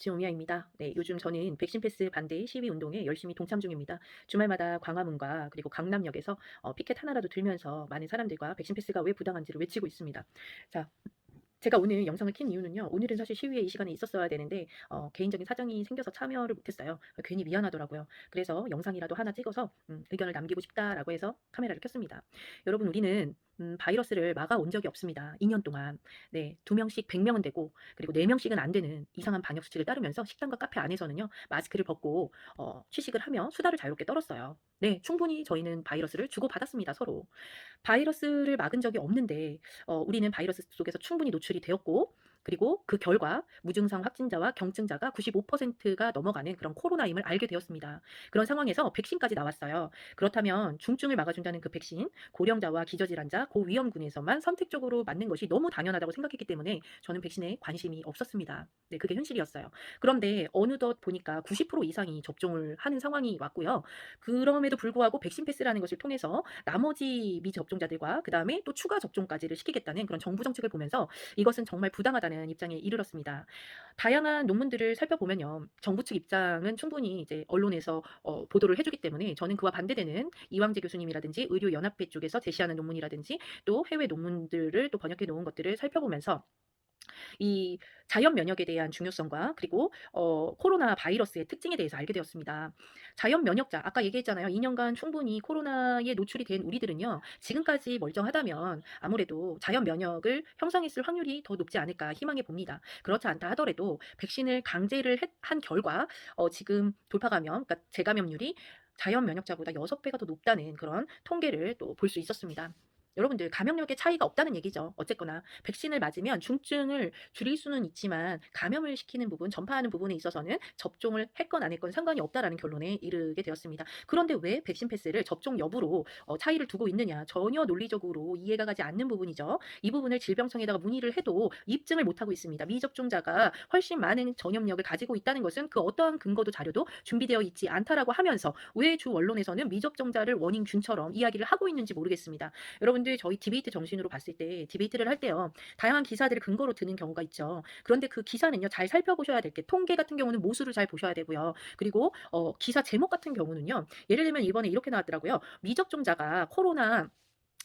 코치 오미아입니다. 네, 요즘 저는 백신 패스 반대 시위 운동에 열심히 동참 중입니다. 주말마다 광화문과 그리고 강남역에서 피켓 하나라도 들면서 많은 사람들과 백신 패스가 왜 부당한지를 외치고 있습니다. 자, 제가 오늘 영상을 킨 이유는요. 오늘은 사실 시위에 이 시간에 있었어야 되는데 개인적인 사정이 생겨서 참여를 못했어요. 괜히 미안하더라고요. 그래서 영상이라도 하나 찍어서 의견을 남기고 싶다라고 해서 카메라를 켰습니다. 여러분, 우리는 바이러스를 막아온 적이 없습니다. 2년 동안. 네, 2명씩 100명은 되고 그리고 4명씩은 안 되는 이상한 방역 수칙을 따르면서 식당과 카페 안에서는요. 마스크를 벗고 취식을 하며 수다를 자유롭게 떨었어요. 네, 충분히 저희는 바이러스를 주고받았습니다. 서로. 바이러스를 막은 적이 없는데 우리는 바이러스 속에서 충분히 노출이 되었고, 그리고 그 결과 무증상 확진자와 경증자가 95%가 넘어가는 그런 코로나임을 알게 되었습니다. 그런 상황에서 백신까지 나왔어요. 그렇다면 중증을 막아준다는 그 백신, 고령자와 기저질환자, 고위험군에서만 선택적으로 맞는 것이 너무 당연하다고 생각했기 때문에 저는 백신에 관심이 없었습니다. 네, 그게 현실이었어요. 그런데 어느덧 보니까 90% 이상이 접종을 하는 상황이 왔고요. 그럼에도 불구하고 백신 패스라는 것을 통해서 나머지 미접종자들과 그다음에 또 추가 접종까지를 시키겠다는 그런 정부 정책을 보면서 이것은 정말 부당하다는 입장에 이르렀습니다. 다양한 논문들을 살펴보면요. 정부 측 입장은 충분히 이제 언론에서 보도를 해주기 때문에 저는 그와 반대되는 이왕재 교수님이라든지 의료연합회 쪽에서 제시하는 논문이라든지 또 해외 논문들을 또 번역해 놓은 것들을 살펴보면서 이 자연 면역에 대한 중요성과 그리고 코로나 바이러스의 특징에 대해서 알게 되었습니다. 자연 면역자, 아까 얘기했잖아요. 2년간 충분히 코로나에 노출이 된 우리들은요. 지금까지 멀쩡하다면 아무래도 자연 면역을 형성했을 확률이 더 높지 않을까 희망해 봅니다. 그렇지 않다 하더라도 백신을 강제를 한 결과 지금 돌파 감염, 그러니까 재감염률이 자연 면역자보다 6배가 더 높다는 그런 통계를 또 볼 수 있었습니다. 여러분들, 감염력의 차이가 없다는 얘기죠. 어쨌거나 백신을 맞으면 중증을 줄일 수는 있지만 감염을 시키는 부분, 전파하는 부분에 있어서는 접종을 했건 안 했건 상관이 없다라는 결론에 이르게 되었습니다. 그런데 왜 백신 패스를 접종 여부로 차이를 두고 있느냐? 전혀 논리적으로 이해가 가지 않는 부분이죠. 이 부분을 질병청에다가 문의를 해도 입증을 못하고 있습니다. 미접종자가 훨씬 많은 전염력을 가지고 있다는 것은 그 어떠한 근거도 자료도 준비되어 있지 않다라고 하면서 왜 주 언론에서는 미접종자를 원인균처럼 이야기를 하고 있는지 모르겠습니다. 여러분들, 저희 디베이트 정신으로 봤을 때 디베이트를 할 때요. 다양한 기사들을 근거로 드는 경우가 있죠. 그런데 그 기사는요. 잘 살펴보셔야 될 게, 통계 같은 경우는 모수를 잘 보셔야 되고요. 그리고 기사 제목 같은 경우는요. 예를 들면 이번에 이렇게 나왔더라고요. 미접종자가 코로나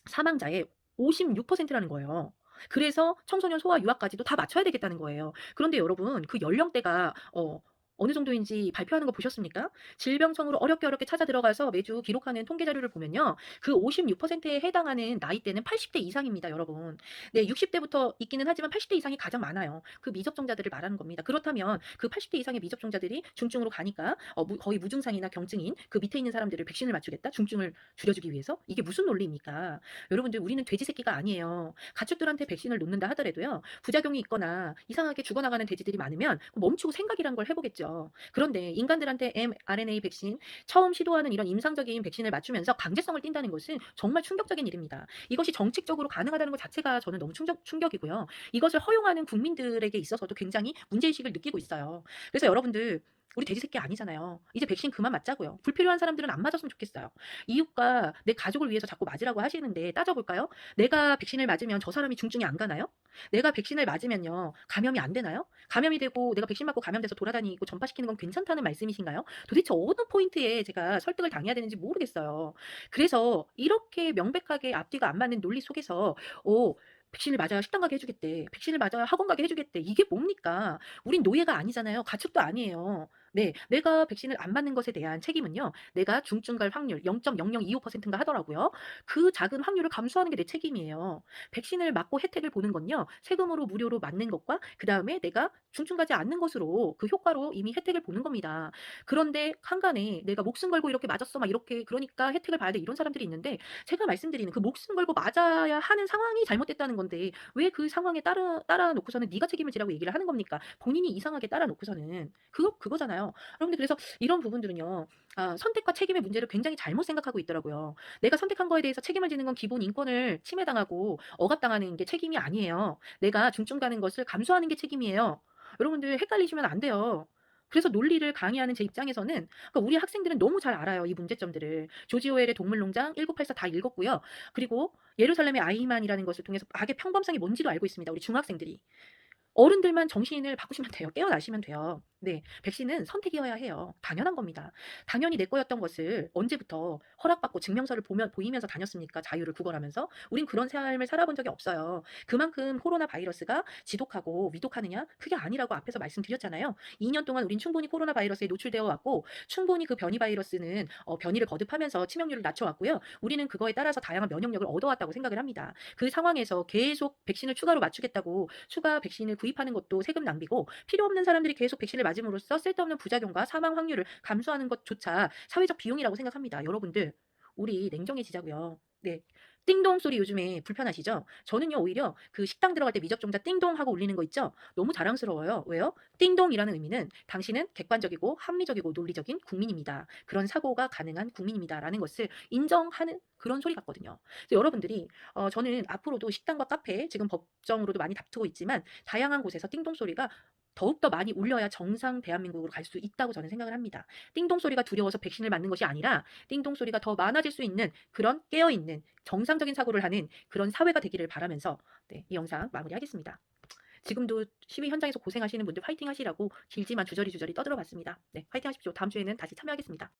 사망자의 56%라는 거예요. 그래서 청소년 소아 유아까지도 다 맞춰야 되겠다는 거예요. 그런데 여러분, 그 연령대가 어느 정도인지 발표하는 거 보셨습니까? 질병청으로 어렵게 찾아 들어가서 매주 기록하는 통계 자료를 보면요. 그 56%에 해당하는 나이대는 80대 이상입니다, 여러분. 네, 60대부터 있기는 하지만 80대 이상이 가장 많아요. 그 미접종자들을 말하는 겁니다. 그렇다면 그 80대 이상의 미접종자들이 중증으로 가니까 거의 무증상이나 경증인 그 밑에 있는 사람들을 백신을 맞추겠다? 중증을 줄여주기 위해서? 이게 무슨 논리입니까? 여러분들, 우리는 돼지 새끼가 아니에요. 가축들한테 백신을 놓는다 하더라도요. 부작용이 있거나 이상하게 죽어나가는 돼지들이 많으면 멈추고 생각이란 걸 해보겠죠. 그런데 인간들한테 mRNA 백신 처음 시도하는 이런 임상적인 백신을 맞추면서 강제성을 띈다는 것은 정말 충격적인 일입니다. 이것이 정책적으로 가능하다는 것 자체가 저는 너무 충격이고요. 이것을 허용하는 국민들에게 있어서도 굉장히 문제의식을 느끼고 있어요. 그래서 여러분들, 우리 돼지 새끼 아니잖아요. 이제 백신 그만 맞자고요. 불필요한 사람들은 안 맞았으면 좋겠어요. 이웃과 내 가족을 위해서 자꾸 맞으라고 하시는데 따져볼까요? 내가 백신을 맞으면 저 사람이 중증이 안 가나요? 내가 백신을 맞으면요, 감염이 안 되나요? 감염이 되고 내가 백신 맞고 감염돼서 돌아다니고 전파시키는 건 괜찮다는 말씀이신가요? 도대체 어느 포인트에 제가 설득을 당해야 되는지 모르겠어요. 그래서 이렇게 명백하게 앞뒤가 안 맞는 논리 속에서 백신을 맞아야 식당 가게 해주겠대. 백신을 맞아야 학원 가게 해주겠대. 이게 뭡니까? 우린 노예가 아니잖아요. 가축도 아니에요. 네, 내가 백신을 안 맞는 것에 대한 책임은요. 내가 중증 갈 확률 0.0025%인가 하더라고요. 그 작은 확률을 감수하는 게 내 책임이에요. 백신을 맞고 혜택을 보는 건요. 세금으로 무료로 맞는 것과 그다음에 내가 중증 가지 않는 것으로 그 효과로 이미 혜택을 보는 겁니다. 그런데 한간에 내가 목숨 걸고 이렇게 맞았어 막 이렇게 그러니까 혜택을 봐야 돼 이런 사람들이 있는데, 제가 말씀드리는 그 목숨 걸고 맞아야 하는 상황이 잘못됐다는 건데 왜 그 상황에 따라 놓고서는 네가 책임을 지라고 얘기를 하는 겁니까? 본인이 이상하게 따라 놓고서는 그거잖아요. 여러분들, 그래서 이런 부분들은요. 선택과 책임의 문제를 굉장히 잘못 생각하고 있더라고요. 내가 선택한 거에 대해서 책임을 지는 건 기본 인권을 침해당하고 억압당하는 게 책임이 아니에요. 내가 중증 가는 것을 감수하는 게 책임이에요. 여러분들, 헷갈리시면 안 돼요. 그래서 논리를 강의하는 제 입장에서는, 그러니까 우리 학생들은 너무 잘 알아요, 이 문제점들을. 조지 오웰의 동물농장 1984 다 읽었고요. 그리고 예루살렘의 아이만이라는 것을 통해서 악의 평범성이 뭔지도 알고 있습니다. 우리 중학생들이. 어른들만 정신을 바꾸시면 돼요. 깨어나시면 돼요. 네. 백신은 선택이어야 해요. 당연한 겁니다. 당연히 내 거였던 것을 언제부터 허락받고 증명서를 보이면서 다녔습니까? 자유를 구걸하면서? 우린 그런 삶을 살아본 적이 없어요. 그만큼 코로나 바이러스가 지독하고 위독하느냐? 그게 아니라고 앞에서 말씀드렸잖아요. 2년 동안 우린 충분히 코로나 바이러스에 노출되어 왔고 충분히 그 변이 바이러스는 변이를 거듭하면서 치명률을 낮춰왔고요. 우리는 그거에 따라서 다양한 면역력을 얻어왔다고 생각을 합니다. 그 상황에서 계속 백신을 추가로 맞추겠다고 추가 백신을 구입하는 것도 세금 낭비고 필요 없는 사람들이 계속 백신을 맞음으로써 쓸데없는 부작용과 사망 확률을 감수하는 것조차 사회적 비용이라고 생각합니다. 여러분들 우리 냉정해지자고요. 네. 띵동 소리 요즘에 불편하시죠? 저는요 오히려 그 식당 들어갈 때 미접종자 띵동 하고 울리는 거 있죠? 너무 자랑스러워요. 왜요? 띵동이라는 의미는 당신은 객관적이고 합리적이고 논리적인 국민입니다. 그런 사고가 가능한 국민입니다라는 것을 인정하는 그런 소리 같거든요. 그래서 여러분들이 저는 앞으로도 식당과 카페 지금 법정으로도 많이 다투고 있지만 다양한 곳에서 띵동 소리가 더욱더 많이 울려야 정상 대한민국으로 갈 수 있다고 저는 생각을 합니다. 띵동 소리가 두려워서 백신을 맞는 것이 아니라 띵동 소리가 더 많아질 수 있는 그런 깨어있는 정상적인 사고를 하는 그런 사회가 되기를 바라면서 네, 이 영상 마무리하겠습니다. 지금도 시위 현장에서 고생하시는 분들 화이팅 하시라고 길지만 주저리 떠들어 봤습니다. 네, 화이팅 하십시오. 다음 주에는 다시 참여하겠습니다.